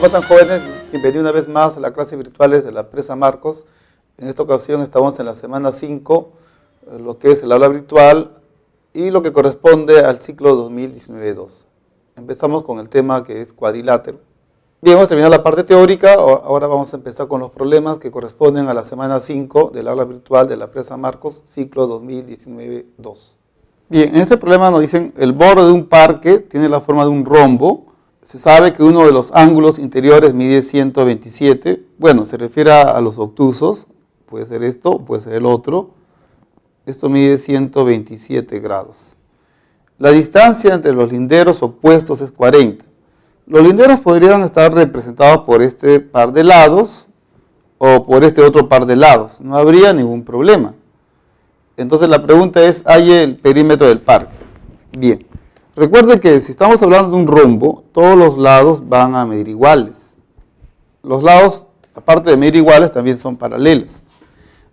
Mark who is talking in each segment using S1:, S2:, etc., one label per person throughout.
S1: ¿Cómo están, jóvenes? Bienvenidos una vez más a las clases virtuales de la empresa Marcos. En esta ocasión estamos en la semana 5, lo que es el aula virtual y lo que corresponde al ciclo 2019-2. Empezamos con el tema que es cuadrilátero. Bien, hemos terminado la parte teórica, ahora vamos a empezar con los problemas que corresponden a la semana 5 del aula virtual de la empresa Marcos, ciclo 2019-2. Bien, en este problema nos dicen el borde de un parque tiene la forma de un rombo. Se sabe que uno de los ángulos interiores mide 127. Bueno, se refiere a los obtusos. Puede ser esto, puede ser el otro. Esto mide 127 grados. La distancia entre los linderos opuestos es 40. Los linderos podrían estar representados por este par de lados o por este otro par de lados. No habría ningún problema. Entonces la pregunta es, ¿hay el perímetro del parque? Bien. Recuerde que si estamos hablando de un rombo, todos los lados van a medir iguales. Los lados, aparte de medir iguales, también son paralelos.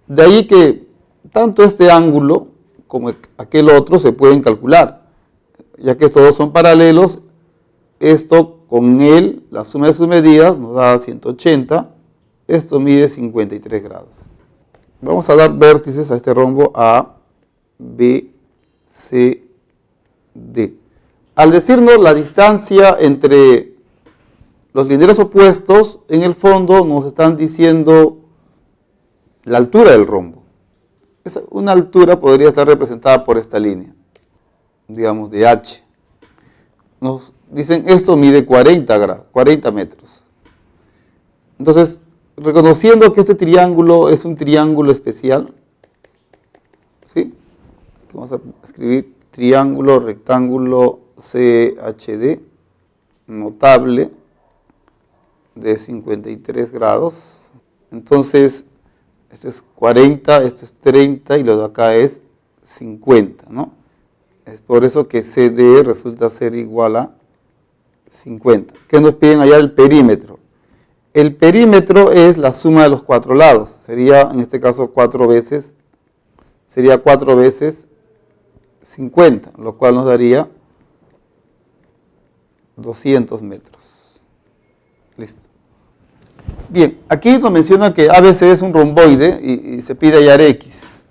S1: De ahí que tanto este ángulo como aquel otro se pueden calcular, ya que estos dos son paralelos. Esto con él, la suma de sus medidas nos da 180, esto mide 53 grados. Vamos a dar vértices a este rombo A, B, C, D. Al decirnos la distancia entre los linderos opuestos, en el fondo nos están diciendo la altura del rombo. Una altura podría estar representada por esta línea, digamos de H. Nos dicen esto mide 40 metros. Entonces, reconociendo que este triángulo es un triángulo especial, ¿sí? Aquí vamos a escribir triángulo, rectángulo, CHD, notable, de 53 grados. Entonces, este es 40, esto es 30 y lo de acá es 50, ¿no? Es por eso que CD resulta ser igual a 50. ¿Qué nos piden hallar el perímetro? El perímetro es la suma de los cuatro lados. Sería, en este caso, 4 veces 50, lo cual nos daría 200 metros. Listo. Bien, aquí nos menciona que ABC es un romboide y se pide hallar X.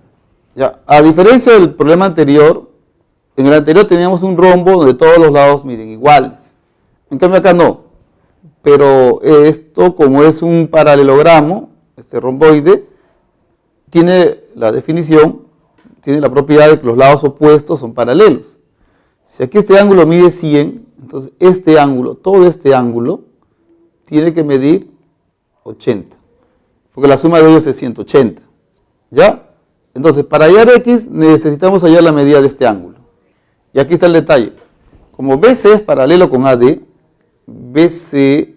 S1: Ya, a diferencia del problema anterior, en el anterior teníamos un rombo donde todos los lados miden iguales. En cambio acá no. Pero esto, como es un paralelogramo, este romboide, tiene la definición, tiene la propiedad de que los lados opuestos son paralelos. Si aquí este ángulo mide 100, entonces este ángulo, todo este ángulo, tiene que medir 80, porque la suma de ellos es 180, ¿ya? Entonces, para hallar X necesitamos hallar la medida de este ángulo. Y aquí está el detalle. Como BC es paralelo con AD, BC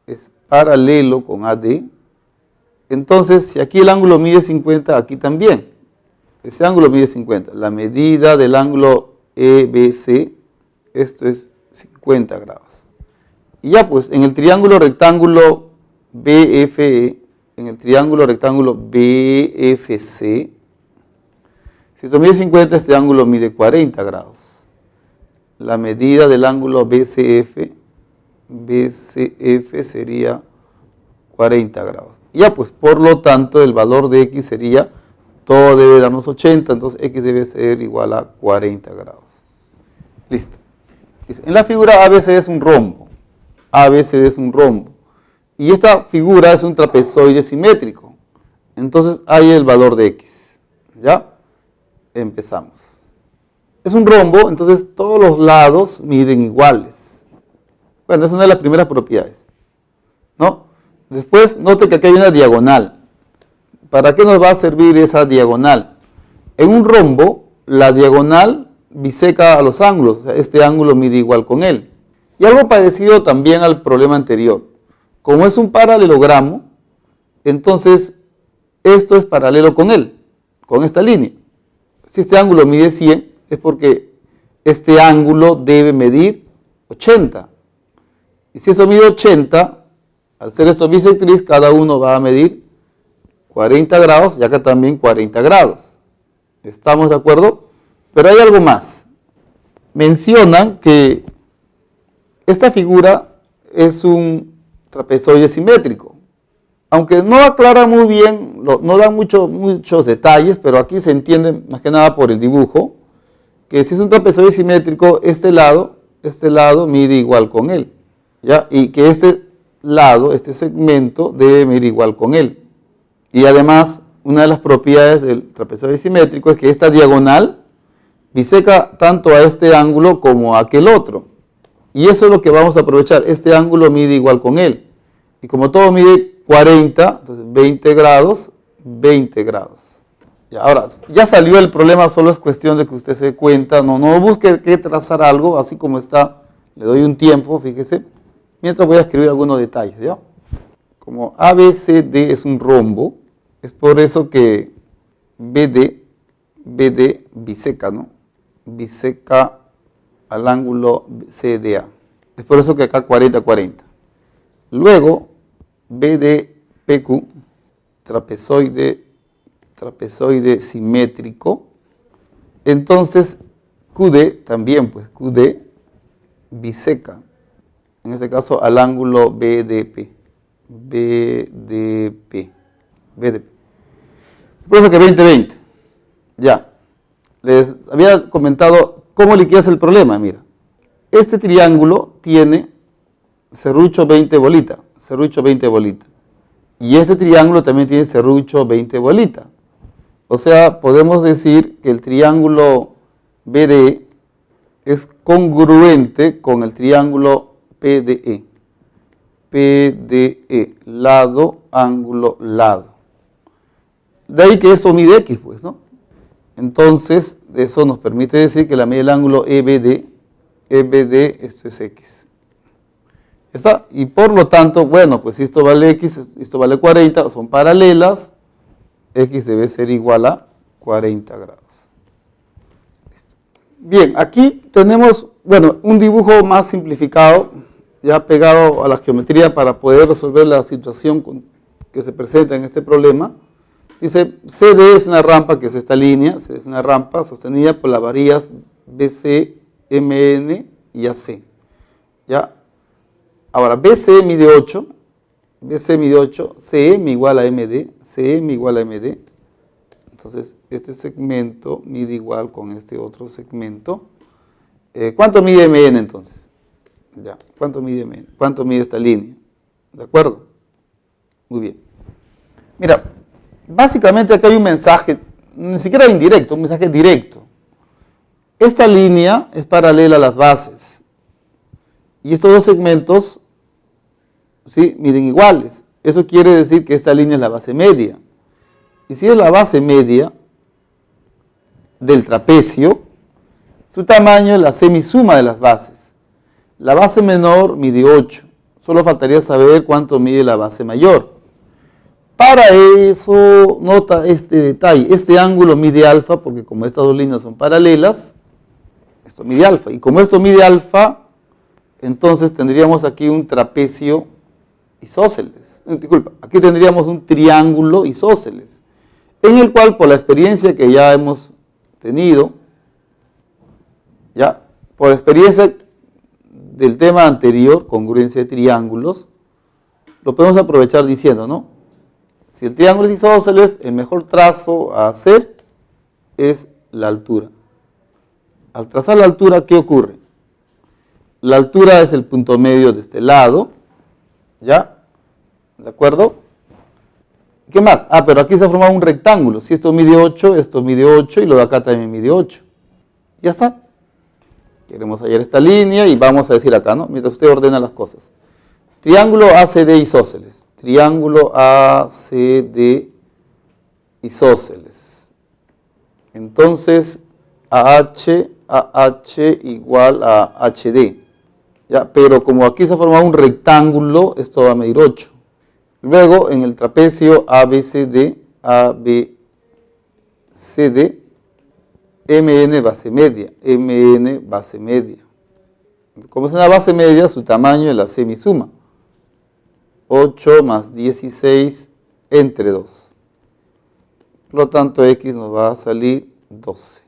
S1: es paralelo con AD, entonces si aquí el ángulo mide 50, aquí también. Ese ángulo mide 50. La medida del ángulo EBC, esto es 50 grados. Y ya pues, en el triángulo rectángulo BFE, en el triángulo rectángulo BFC, si esto mide 50, este ángulo mide 40 grados. La medida del ángulo BCF sería 40 grados. Ya pues, por lo tanto, el valor de X sería, todo debe darnos 80, entonces X debe ser igual a 40 grados. Listo. En la figura ABC es un rombo. ABC es un rombo. Y esta figura es un trapezoide simétrico. Entonces hay el valor de X. ¿Ya? Empezamos. Es un rombo, entonces todos los lados miden iguales. Bueno, es una de las primeras propiedades, ¿no? Después, note que aquí hay una diagonal. ¿Para qué nos va a servir esa diagonal? En un rombo, la diagonal biseca a los ángulos, o sea, este ángulo mide igual con él. Y algo parecido también al problema anterior. Como es un paralelogramo, entonces esto es paralelo con él, con esta línea. Si este ángulo mide 100, es porque este ángulo debe medir 80. Y si eso mide 80, al ser esto bisectriz, cada uno va a medir 40 grados y acá también 40 grados. ¿Estamos de acuerdo? Pero hay algo más. Mencionan que esta figura es un trapezoide simétrico. Aunque no aclara muy bien, no da muchos detalles, pero aquí se entiende más que nada por el dibujo, que si es un trapezoide simétrico, este lado mide igual con él, ¿ya? Y que este lado, este segmento, debe medir igual con él. Y además, una de las propiedades del trapezoide simétrico es que esta diagonal biseca tanto a este ángulo como a aquel otro. Y eso es lo que vamos a aprovechar. Este ángulo mide igual con él. Y como todo mide 40, entonces 20 grados, 20 grados. Ya, ahora, ya salió el problema, solo es cuestión de que usted se dé cuenta. No busque que trazar algo, así como está. Le doy un tiempo, fíjese, mientras voy a escribir algunos detalles, ¿ya? Como ABCD es un rombo, es por eso que BD biseca, ¿no? Biseca al ángulo CDA. Es por eso que acá 40, 40. Luego, BDPQ, trapezoide simétrico. Entonces, QD también, pues QD biseca, en este caso al ángulo BDP. Por eso que 20-20. Ya. Les había comentado cómo liquidas el problema. Mira, este triángulo tiene serrucho 20 bolita, serrucho 20 bolita. Y este triángulo también tiene serrucho 20 bolita. O sea, podemos decir que el triángulo BDE es congruente con el triángulo PDE. PDE, lado, ángulo, lado. De ahí que eso mide X, pues, ¿no? Entonces, eso nos permite decir que la medida del ángulo EBD, esto es X. ¿Ya está? Y por lo tanto, bueno, pues si esto vale X, esto vale 40, son paralelas, X debe ser igual a 40 grados. Listo. Bien, aquí tenemos, bueno, un dibujo más simplificado, ya pegado a la geometría para poder resolver la situación que se presenta en este problema. Dice, CD es una rampa, que es esta línea, CD es una rampa sostenida por las varillas BC, MN y AC. ¿Ya? Ahora, BC mide 8, CM igual a MD, CM igual a MD. Entonces, este segmento mide igual con este otro segmento. ¿Cuánto mide MN entonces? Ya, ¿cuánto mide MN? ¿Cuánto mide esta línea? ¿De acuerdo? Muy bien. Mira, básicamente acá hay un mensaje, ni siquiera indirecto, un mensaje directo. Esta línea es paralela a las bases. Y estos dos segmentos, ¿sí?, miden iguales. Eso quiere decir que esta línea es la base media. Y si es la base media del trapecio, su tamaño es la semisuma de las bases. La base menor mide 8. Solo faltaría saber cuánto mide la base mayor. Para eso, nota este detalle. Este ángulo mide alfa, porque como estas dos líneas son paralelas, esto mide alfa. Y como esto mide alfa, entonces tendríamos aquí un trapecio isósceles. Disculpa, aquí tendríamos un triángulo isósceles, en el cual, por la experiencia que ya hemos tenido, ya, por la experiencia del tema anterior, congruencia de triángulos, lo podemos aprovechar diciendo, ¿no? Si el triángulo es isósceles, el mejor trazo a hacer es la altura. Al trazar la altura, ¿qué ocurre? La altura es el punto medio de este lado, ¿ya? ¿De acuerdo? ¿Qué más? Ah, pero aquí se ha formado un rectángulo. Si esto mide 8 y lo de acá también mide 8. Ya está. Queremos hallar esta línea y vamos a decir acá, ¿no? Mientras usted ordena las cosas. Triángulo ACD isósceles. Triángulo ACD isósceles. Entonces, AH igual a HD. ¿Ya? Pero como aquí se ha formado un rectángulo, esto va a medir 8. Luego, en el trapecio ABCD, MN base media, MN base media. Como es una base media, su tamaño es la semisuma. 8 más 16 entre 2. Por lo tanto, X nos va a salir 12.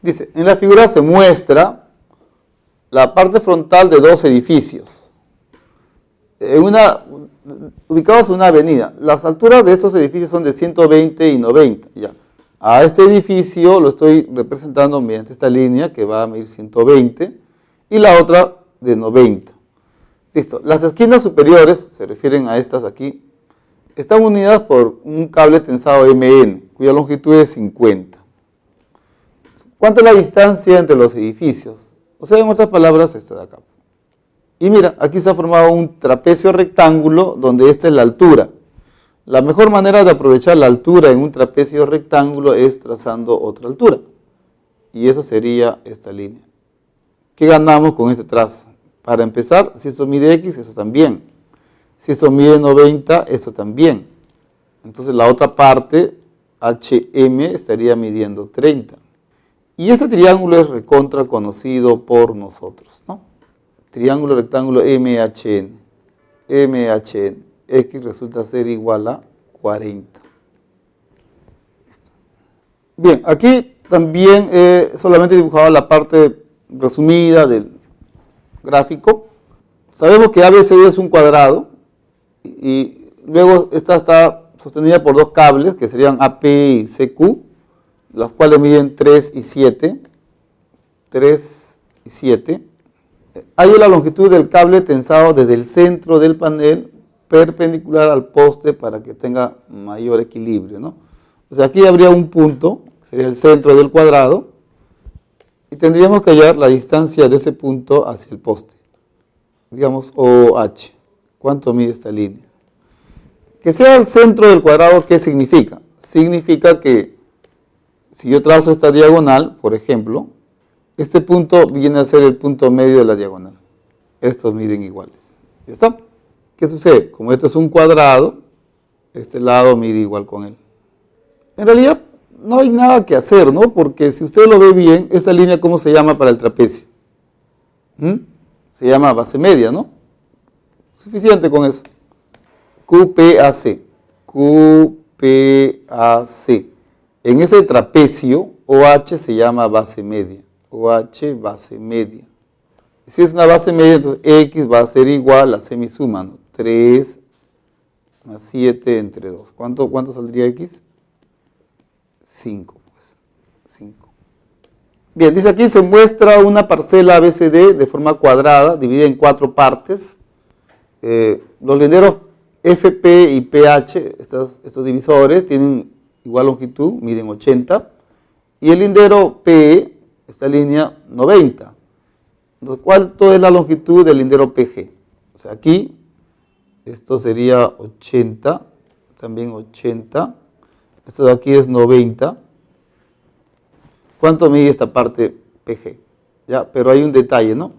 S1: Dice, en la figura se muestra la parte frontal de dos edificios. ubicados en una avenida. Las alturas de estos edificios son de 120 y 90. Ya. A este edificio lo estoy representando mediante esta línea que va a medir 120 y la otra de 90. Listo. Las esquinas superiores, se refieren a estas aquí, están unidas por un cable tensado MN, cuya longitud es 50. ¿Cuánto es la distancia entre los edificios? O sea, en otras palabras, esta de acá. Y mira, aquí se ha formado un trapecio rectángulo donde esta es la altura. La mejor manera de aprovechar la altura en un trapecio rectángulo es trazando otra altura. Y eso sería esta línea. ¿Qué ganamos con este trazo? Para empezar, si esto mide X, eso también. Si esto mide 90, eso también. Entonces la otra parte, HM, estaría midiendo 30. Y ese triángulo es recontra conocido por nosotros, ¿no? Triángulo rectángulo MHN. MHN. X resulta ser igual a 40. Listo. Bien, aquí también solamente he dibujado la parte resumida del gráfico. Sabemos que ABCD es un cuadrado y luego esta está sostenida por dos cables que serían AP y CQ, las cuales miden 3 y 7. 3 y 7. Hay la longitud del cable tensado desde el centro del panel perpendicular al poste para que tenga mayor equilibrio, ¿no? O sea, aquí habría un punto, que sería el centro del cuadrado, y tendríamos que hallar la distancia de ese punto hacia el poste. Digamos OH. ¿Cuánto mide esta línea? Que sea el centro del cuadrado, ¿qué significa? Significa que si yo trazo esta diagonal, por ejemplo, este punto viene a ser el punto medio de la diagonal. Estos miden iguales. ¿Ya está? ¿Qué sucede? Como este es un cuadrado, este lado mide igual con él. En realidad no hay nada que hacer, ¿no? Porque si usted lo ve bien, esta línea, ¿cómo se llama para el trapecio? Se llama base media, ¿no? Suficiente con eso. QPAC. QPAC. En ese trapecio, OH se llama base media. OH, base media. Si es una base media, entonces X va a ser igual a semisuma, ¿no? 3 más 7 entre 2. ¿Cuánto saldría X? 5, pues. 5. Bien, dice aquí se muestra una parcela ABCD de forma cuadrada, dividida en 4 partes. Los linderos FP y PH, estos divisores, tienen igual longitud, miden 80. Y el lindero PE, esta línea, 90. Entonces, ¿cuánto es la longitud del lindero PG? O sea, aquí, esto sería 80, también 80. Esto de aquí es 90. ¿Cuánto mide esta parte PG? ¿Ya? Pero hay un detalle, ¿no?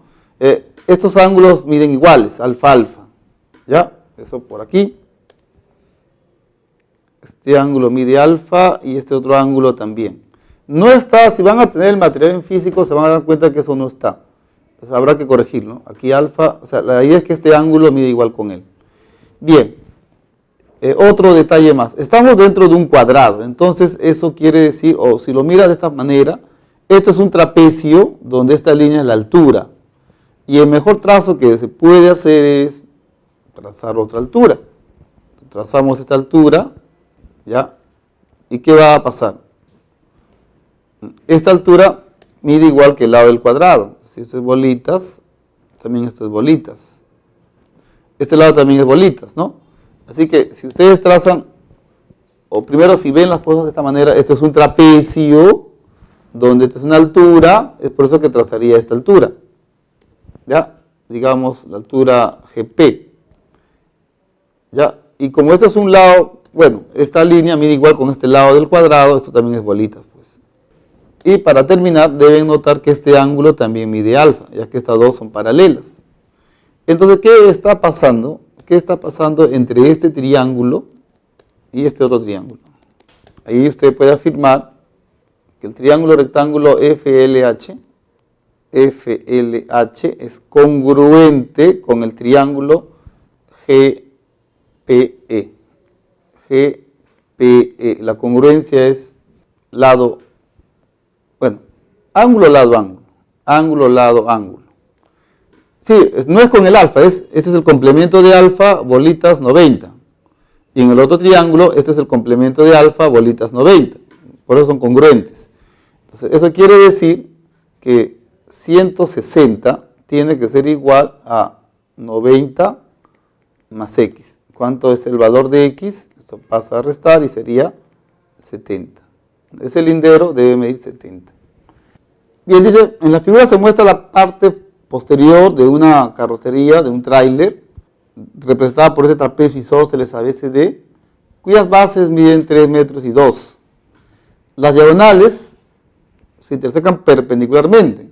S1: Estos ángulos miden iguales, alfa, alfa. ¿Ya? Eso por aquí. Este ángulo mide alfa y este otro ángulo también. No está, si van a tener el material en físico, se van a dar cuenta que eso no está. Entonces habrá que corregirlo. Aquí alfa, o sea, la idea es que este ángulo mide igual con él. Bien, otro detalle más. Estamos dentro de un cuadrado, entonces eso quiere decir, o si lo miras de esta manera, esto es un trapecio donde esta línea es la altura. Y el mejor trazo que se puede hacer es trazar otra altura. Trazamos esta altura, ¿ya? ¿Y qué va a pasar? Esta altura mide igual que el lado del cuadrado. Si esto es bolitas, también esto es bolitas. Este lado también es bolitas, ¿no? Así que si ustedes trazan, o primero si ven las cosas de esta manera, este es un trapecio, donde esta es una altura, es por eso que trazaría esta altura. ¿Ya? Digamos la altura GP. ¿Ya? Y como este es un lado, bueno, esta línea mide igual con este lado del cuadrado, esto también es bolitas, pues. Y para terminar, deben notar que este ángulo también mide alfa, ya que estas dos son paralelas. Entonces, ¿qué está pasando? ¿Qué está pasando entre este triángulo y este otro triángulo? Ahí usted puede afirmar que el triángulo rectángulo FLH es congruente con el triángulo GPE. GPE. La congruencia es lado, bueno, ángulo, lado, ángulo. Ángulo, lado, ángulo. Sí, no es con el alfa, este es el complemento de alfa, bolitas 90. Y en el otro triángulo, este es el complemento de alfa, bolitas 90. Por eso son congruentes. Entonces, eso quiere decir que 160 tiene que ser igual a 90 más x. ¿Cuánto es el valor de x? Esto pasa a restar y sería 70. Ese lindero debe medir 70. Bien, dice, en la figura se muestra la parte posterior de una carrocería, de un tráiler, representada por este trapecio isósceles ABCD, cuyas bases miden 3 metros y 2. Las diagonales se intersecan perpendicularmente.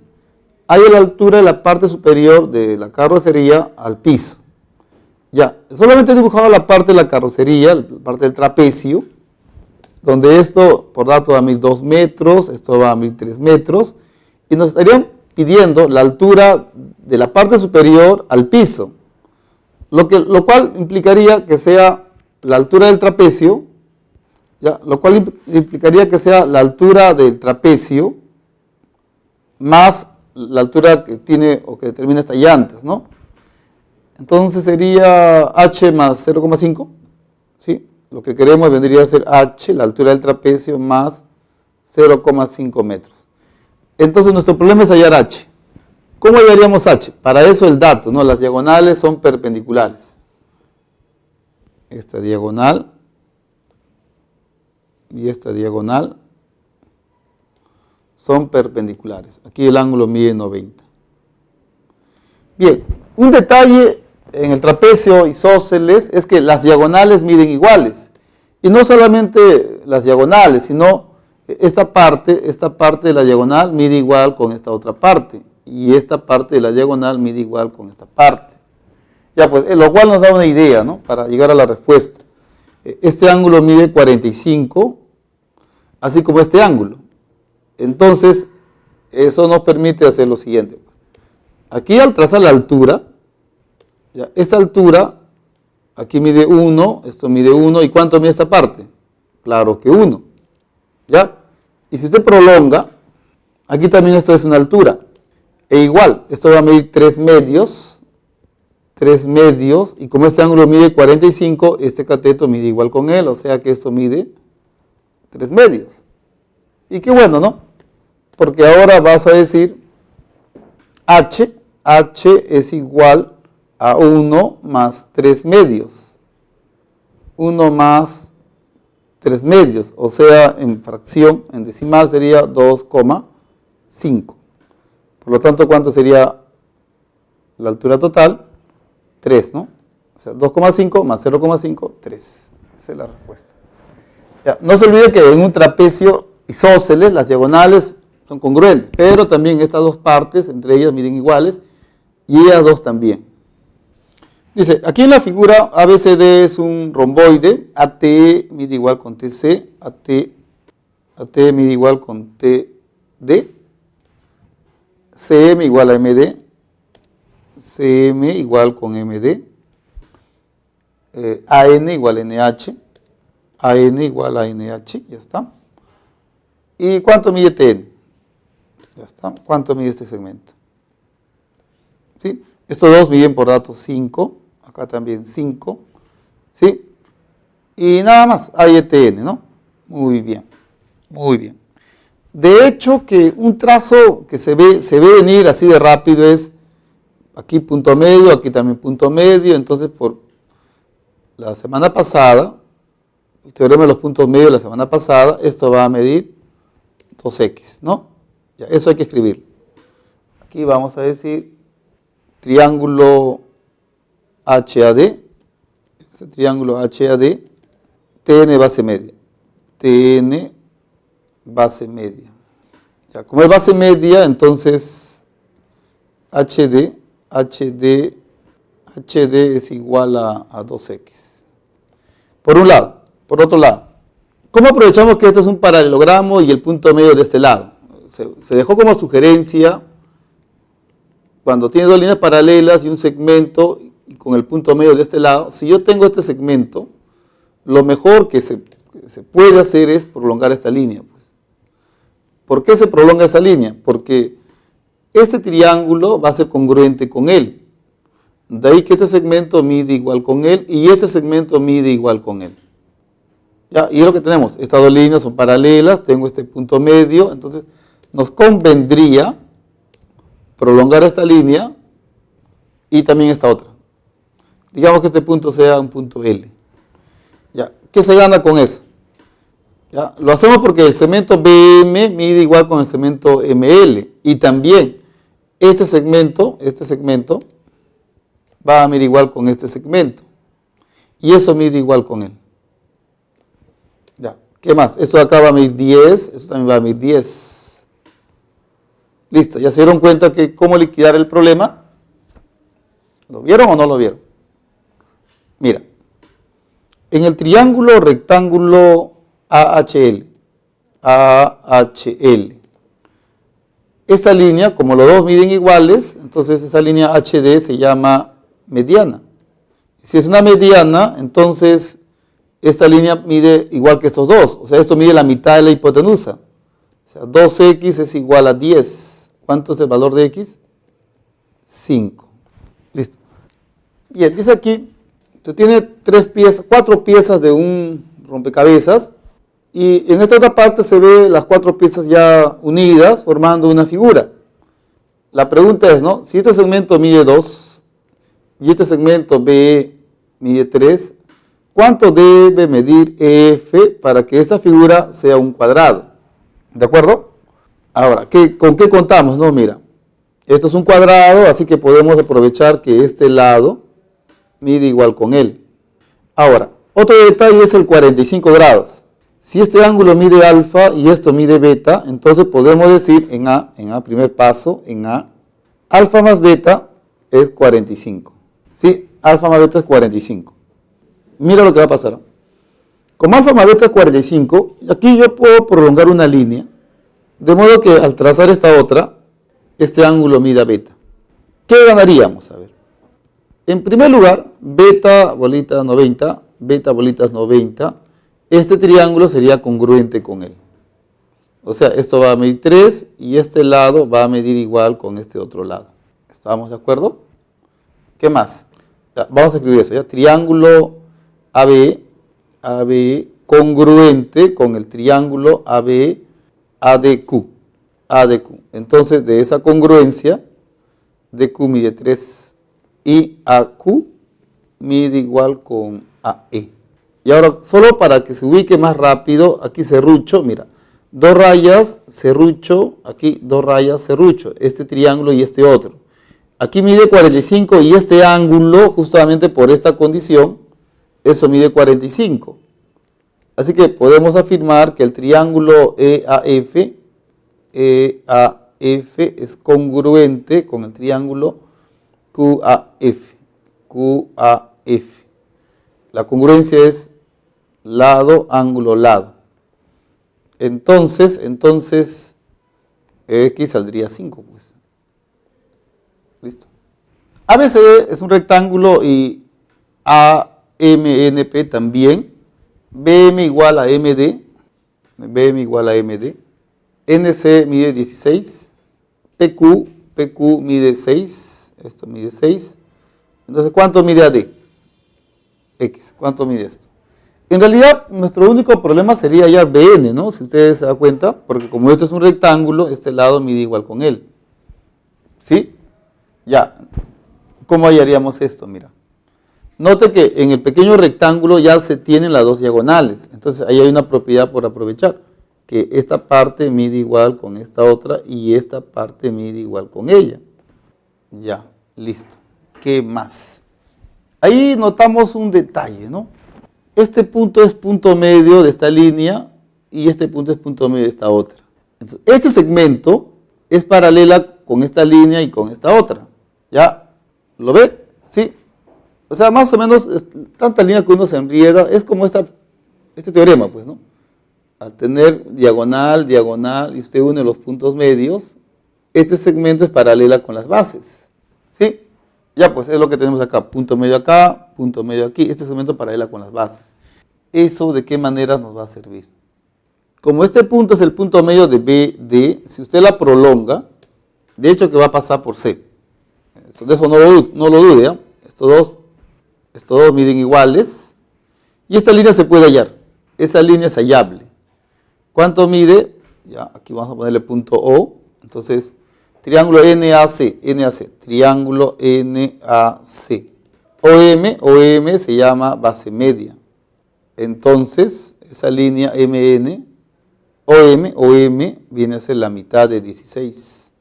S1: Hay a la altura de la parte superior de la carrocería al piso. Ya, solamente he dibujado la parte de la carrocería, la parte del trapecio, donde esto por dato va a medir 2 metros, esto va a medir 3 metros, y nos estarían pidiendo la altura de la parte superior al piso, lo cual implicaría que sea la altura del trapecio, ¿ya? Lo cual implicaría que sea la altura del trapecio más la altura que tiene o que determina estas llantas, ¿no? Entonces sería h más 0,5, ¿sí? Lo que queremos vendría a ser h, la altura del trapecio, más 0,5 metros. Entonces nuestro problema es hallar h. ¿Cómo hallaríamos h? Para eso el dato, ¿no? Las diagonales son perpendiculares. Esta diagonal y esta diagonal son perpendiculares. Aquí el ángulo mide 90. Bien, un detalle en el trapecio isósceles es que las diagonales miden iguales. Y no solamente las diagonales, sino esta parte de la diagonal mide igual con esta otra parte. Y esta parte de la diagonal mide igual con esta parte. Ya pues, lo cual nos da una idea, ¿no? Para llegar a la respuesta. Este ángulo mide 45, así como este ángulo. Entonces, eso nos permite hacer lo siguiente. Aquí al trazar la altura, ya, esta altura, aquí mide 1, esto mide 1, ¿y cuánto mide esta parte? Claro que 1, ¿ya? Y si usted prolonga, aquí también esto es una altura, e igual, esto va a medir 3 medios, y como este ángulo mide 45, este cateto mide igual con él, o sea que esto mide 3 medios. Y qué bueno, ¿no? Porque ahora vas a decir h es igual a 1 más 3 medios. 1 más 3 medios, o sea, en fracción, en decimal sería 2,5. Por lo tanto, ¿cuánto sería la altura total? 3, ¿no? O sea, 2,5 más 0,5, 3. Esa es la respuesta. Ya, no se olvide que en un trapecio isósceles las diagonales son congruentes, pero también estas dos partes, entre ellas miden iguales, y ellas dos también. Dice, aquí en la figura ABCD es un romboide, ATE mide igual con TC, AT mide igual con TD, CM igual a MD, CM igual con MD, AN igual a NH, AN igual a NH, ya está. ¿Y cuánto mide TN? Ya está. ¿Cuánto mide este segmento? ¿Sí? Estos dos miden por datos 5, acá también 5, ¿sí? Y nada más, hay ETN, ¿no? Muy bien, muy bien. De hecho, que un trazo que se ve venir así de rápido es aquí punto medio, aquí también punto medio. Entonces, por la semana pasada, el teorema de los puntos medios de la semana pasada, esto va a medir 2x, ¿no? Ya, eso hay que escribir. Aquí vamos a decir triángulo HAD, este triángulo HAD, TN base media, TN base media. Ya, como es base media, entonces HD es igual a 2x. Por un lado. Por otro lado, ¿cómo aprovechamos que este es un paralelogramo y el punto medio de este lado? Se dejó como sugerencia, cuando tiene dos líneas paralelas y un segmento y con el punto medio de este lado, si yo tengo este segmento, lo mejor que se puede hacer es prolongar esta línea. Pues. ¿Por qué se prolonga esta línea? Porque este triángulo va a ser congruente con él. De ahí que este segmento mide igual con él y este segmento mide igual con él. ¿Ya? Y es lo que tenemos. Estas dos líneas son paralelas, tengo este punto medio, entonces nos convendría prolongar esta línea y también esta otra. Digamos que este punto sea un punto L. ¿Ya? ¿Qué se gana con eso? ¿Ya? Lo hacemos porque el segmento BM mide igual con el segmento ML y también este segmento va a medir igual con este segmento y eso mide igual con él. ¿Ya? ¿Qué más? Esto de acá va a medir 10, esto también va a medir 10. Listo, ¿ya se dieron cuenta que cómo liquidar el problema? ¿Lo vieron o no lo vieron? Mira, en el triángulo rectángulo AHL, esta línea, como los dos miden iguales, entonces esa línea HD se llama mediana. Si es una mediana, entonces esta línea mide igual que estos dos, o sea, esto mide la mitad de la hipotenusa. O sea, 2x es igual a 10. ¿Cuánto es el valor de x? 5. Listo. Bien, dice aquí, usted tiene 4 piezas de un rompecabezas y en esta otra parte se ve las 4 piezas ya unidas formando una figura. La pregunta es, ¿no? Si este segmento mide 2 y este segmento B mide 3, ¿cuánto debe medir EF para que esta figura sea un cuadrado? ¿De acuerdo? Ahora, ¿con qué contamos? No, mira, esto es un cuadrado, así que podemos aprovechar que este lado mide igual con él. Ahora, otro detalle es el 45 grados. Si este ángulo mide alfa y esto mide beta, entonces podemos decir en A, primer paso, en A, alfa más beta es 45. ¿Sí? Alfa más beta es 45. Mira lo que va a pasar. Como alfa más beta es 45, aquí yo puedo prolongar una línea, de modo que al trazar esta otra, este ángulo mida beta. ¿Qué ganaríamos? A ver. En primer lugar, beta bolita 90, beta bolitas 90, este triángulo sería congruente con él. O sea, esto va a medir 3 y este lado va a medir igual con este otro lado. ¿Estamos de acuerdo? ¿Qué más? Ya, vamos a escribir eso, ¿ya? Triángulo AB congruente con el triángulo AB ADQ. Entonces, de esa congruencia, DQ mide 3 y AQ mide igual con AE. Y ahora, solo para que se ubique más rápido, aquí serrucho, mira, 2 rayas, serrucho, aquí 2 rayas, serrucho, este triángulo y este otro. Aquí mide 45 y este ángulo, justamente por esta condición, eso mide 45. Así que podemos afirmar que el triángulo EAF es congruente con el triángulo QAF. La congruencia es lado, ángulo, lado. Entonces, X saldría 5, pues. Listo. ABC es un rectángulo y AMNP también. BM igual a MD. NC mide 16. PQ mide 6. Esto mide 6. Entonces, ¿cuánto mide AD? X. ¿Cuánto mide esto? En realidad, nuestro único problema sería ya BN, ¿no? Si ustedes se dan cuenta, porque como esto es un rectángulo, este lado mide igual con él. ¿Sí? Ya. ¿Cómo hallaríamos esto? Mira. Note que en el pequeño rectángulo ya se tienen las dos diagonales. Entonces, ahí hay una propiedad por aprovechar. Que esta parte mide igual con esta otra y esta parte mide igual con ella. Ya. Listo. ¿Qué más? Ahí notamos un detalle, ¿no? Este punto es punto medio de esta línea y este punto es punto medio de esta otra. Entonces, este segmento es paralela con esta línea y con esta otra. ¿Ya? ¿Lo ve? ¿Sí? O sea, más o menos, tanta línea que uno se enrieda, es como este teorema, pues, ¿no? Al tener diagonal y usted une los puntos medios, este segmento es paralela con las bases. ¿Sí? Ya, pues, es lo que tenemos acá, punto medio acá, punto medio aquí, este segmento paralela con las bases. ¿Eso de qué manera nos va a servir? Como este punto es el punto medio de BD, si usted la prolonga, de hecho que va a pasar por C. De eso no lo dude, ¿eh? estos dos miden iguales, y esta línea se puede hallar, esa línea es hallable. ¿Cuánto mide? Ya, aquí vamos a ponerle punto O, entonces, triángulo NAC, triángulo NAC. OM se llama base media. Entonces, esa línea MN, OM viene a ser la mitad de 16.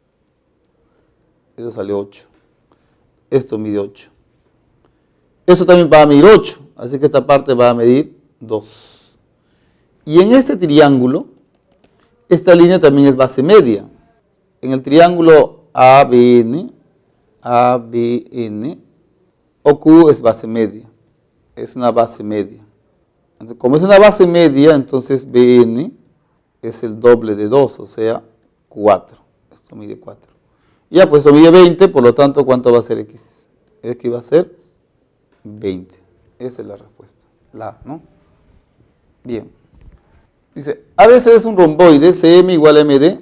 S1: Eso sale 8. Esto mide 8. Eso también va a medir 8, así que esta parte va a medir 2. Y en este triángulo, esta línea también es base media. En el triángulo ABN, OQ es base media. Es una base media. Entonces, como es una base media, entonces BN es el doble de 2, o sea, 4. Esto mide 4. Ya, pues esto mide 20, por lo tanto, ¿cuánto va a ser X? X va a ser 20. Esa es la respuesta. La A, ¿no? Bien. Dice, ABC es un romboide, CM igual a MD,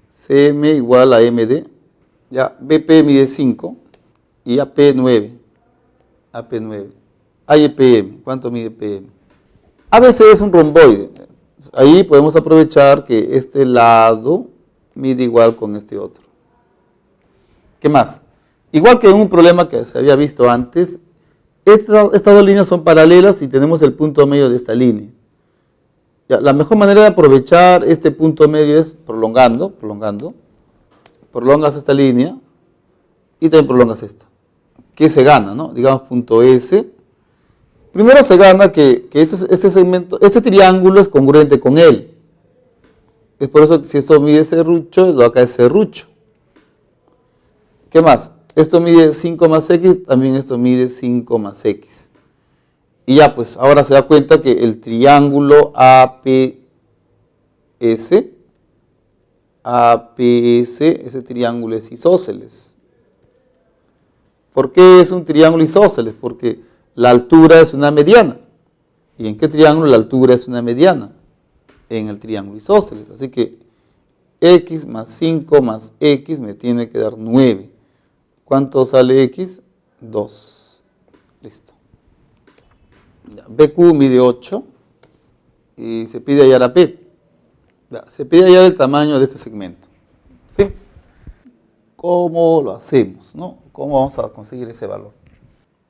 S1: CM igual a MD, ya, BP mide 5 y AP 9. Hay PM, ¿cuánto mide PM? ABC es un romboide. Ahí podemos aprovechar que este lado mide igual con este otro. ¿Qué más? Igual que en un problema que se había visto antes, estas dos líneas son paralelas y tenemos el punto medio de esta línea. Ya, la mejor manera de aprovechar este punto medio es prolongando. Prolongas esta línea y también prolongas esta. ¿Qué se gana, no? Digamos punto S. Primero se gana que este segmento, este triángulo es congruente con él. Es por eso que si esto mide serrucho, lo acá es serrucho. ¿Qué más? Esto mide 5 más X, también esto mide 5 más X. Y ya, pues, ahora se da cuenta que el triángulo APS, ese triángulo es isósceles. ¿Por qué es un triángulo isósceles? Porque la altura es una mediana. ¿Y en qué triángulo la altura es una mediana? En el triángulo isósceles. Así que X más 5 más X me tiene que dar 9. ¿Cuánto sale X? 2. Listo. BQ mide 8 y se pide hallar a P. Se pide hallar el tamaño de este segmento. ¿Sí? ¿Cómo lo hacemos, no? ¿Cómo vamos a conseguir ese valor?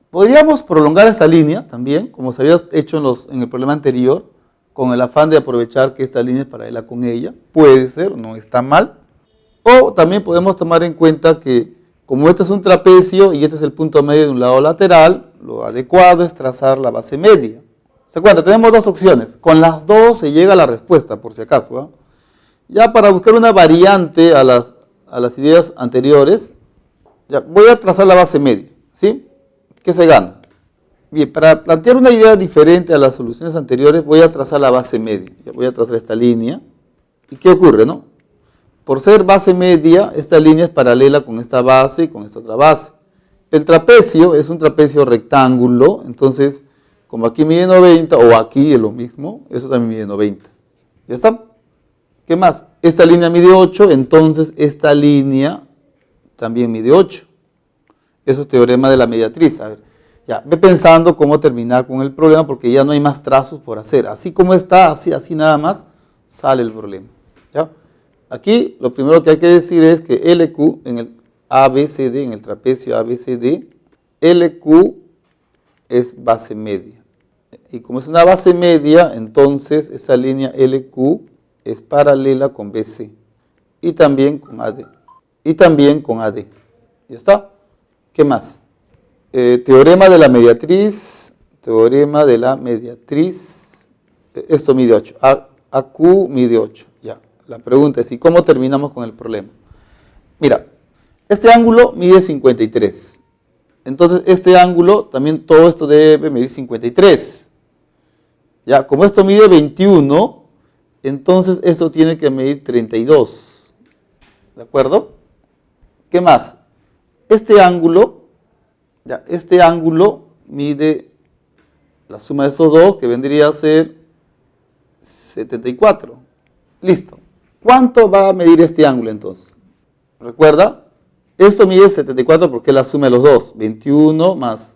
S1: Podríamos prolongar esta línea también, como se había hecho en el problema anterior, con el afán de aprovechar que esta línea es paralela con ella. Puede ser, no está mal. O también podemos tomar en cuenta que como este es un trapecio y este es el punto medio de un lado lateral, lo adecuado es trazar la base media. ¿Se acuerdan? Tenemos dos opciones. Con las dos se llega a la respuesta, por si acaso, ¿eh? Ya para buscar una variante a las ideas anteriores, ya voy a trazar la base media. ¿Sí? ¿Qué se gana? Bien, para plantear una idea diferente a las soluciones anteriores, voy a trazar la base media. Ya voy a trazar esta línea. ¿Y qué ocurre, no? Por ser base media, esta línea es paralela con esta base y con esta otra base. El trapecio es un trapecio rectángulo, entonces, como aquí mide 90, o aquí es lo mismo, eso también mide 90. ¿Ya está? ¿Qué más? Esta línea mide 8, entonces esta línea también mide 8. Eso es teorema de la mediatriz. A ver, ya, ve pensando cómo terminar con el problema, porque ya no hay más trazos por hacer. Así como está, así nada más, sale el problema. ¿Ya? Aquí lo primero que hay que decir es que LQ en el ABCD, en el trapecio ABCD, LQ es base media. Y como es una base media, entonces esa línea LQ es paralela con BC y también con AD. ¿Ya está? ¿Qué más? Teorema de la mediatriz. Esto mide 8. AQ mide 8. Ya. La pregunta es, ¿y cómo terminamos con el problema? Mira, este ángulo mide 53. Entonces, este ángulo, también todo esto debe medir 53. Ya, como esto mide 21, entonces esto tiene que medir 32. ¿De acuerdo? ¿Qué más? Este ángulo mide la suma de esos dos, que vendría a ser 74. Listo. ¿Cuánto va a medir este ángulo entonces? Recuerda, esto mide 74 porque es la suma de los dos. 21 más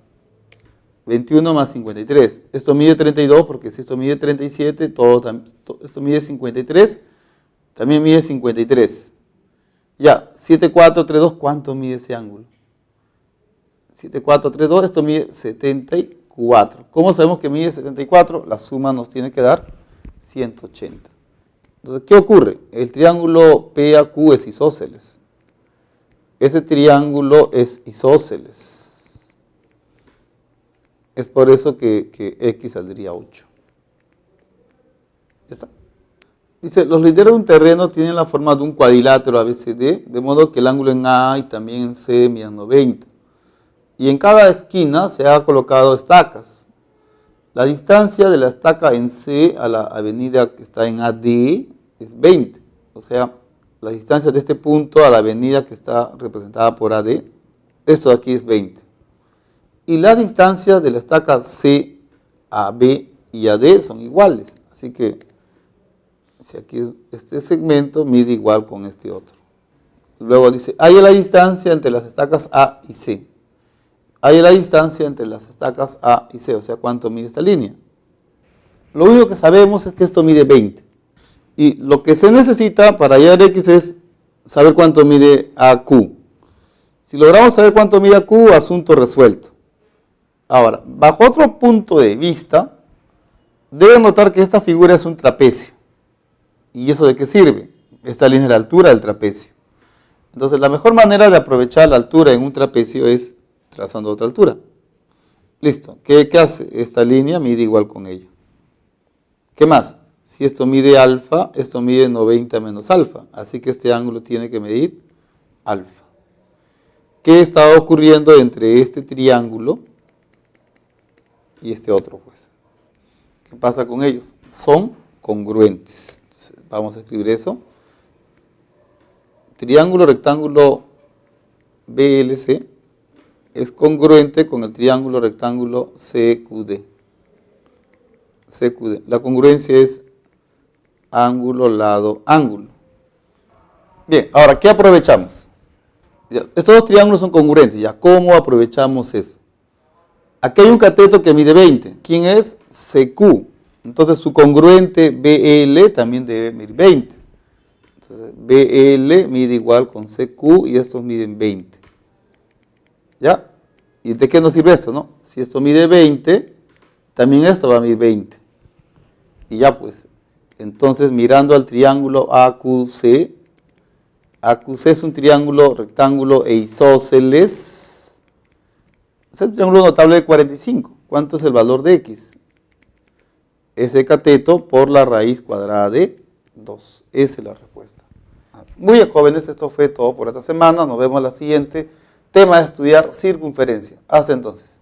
S1: 21 más 53. Esto mide 32 porque si esto mide 37, esto mide 53, también mide 53. Ya, 7, 4, 3, 2, ¿cuánto mide ese ángulo? 7, 4, 3, 2, esto mide 74. ¿Cómo sabemos que mide 74? La suma nos tiene que dar 180. Entonces, ¿qué ocurre? El triángulo PAQ es isósceles. Ese triángulo es isósceles. Es por eso que X saldría 8. ¿Ya está? Dice, los linderos de un terreno tienen la forma de un cuadrilátero ABCD, de modo que el ángulo en A y también en C midan 90. Y en cada esquina se ha colocado estacas. La distancia de la estaca en C a la avenida que está en AD es 20. O sea, la distancia de este punto a la avenida que está representada por AD, esto de aquí es 20. Y las distancias de la estaca C a B y AD son iguales. Así que si aquí este segmento mide igual con este otro. Luego dice, hay la distancia entre las estacas A y C. Hay la distancia entre las estacas A y C, o sea, ¿cuánto mide esta línea? Lo único que sabemos es que esto mide 20. Y lo que se necesita para hallar X es saber cuánto mide AQ. Si logramos saber cuánto mide AQ, asunto resuelto. Ahora, bajo otro punto de vista, deben notar que esta figura es un trapecio. ¿Y eso de qué sirve? Esta línea es la altura del trapecio. Entonces, la mejor manera de aprovechar la altura en un trapecio es trazando otra altura. Listo. ¿Qué hace? Esta línea mide igual con ella. ¿Qué más? Si esto mide alfa, esto mide 90 menos alfa. Así que este ángulo tiene que medir alfa. ¿Qué está ocurriendo entre este triángulo y este otro, pues? ¿Qué pasa con ellos? Son congruentes. Entonces, vamos a escribir eso. Triángulo rectángulo BLC es congruente con el triángulo rectángulo CQD. CQD. La congruencia es ángulo, lado, ángulo. Bien, ahora, ¿qué aprovechamos? Ya, estos dos triángulos son congruentes. ¿Ya cómo aprovechamos eso? Aquí hay un cateto que mide 20. ¿Quién es? CQ. Entonces, su congruente BL también debe medir 20. Entonces, BL mide igual con CQ y estos miden 20. ¿Ya? ¿Y de qué nos sirve esto, no? Si esto mide 20, también esto va a medir 20. Y ya pues, entonces mirando al triángulo AQC, AQC es un triángulo rectángulo e isósceles. Es un triángulo notable de 45. ¿Cuánto es el valor de X? Ese cateto por la raíz cuadrada de 2. Esa es la respuesta. Muy bien, jóvenes, esto fue todo por esta semana. Nos vemos la siguiente. Tema de estudiar circunferencia. Hasta entonces.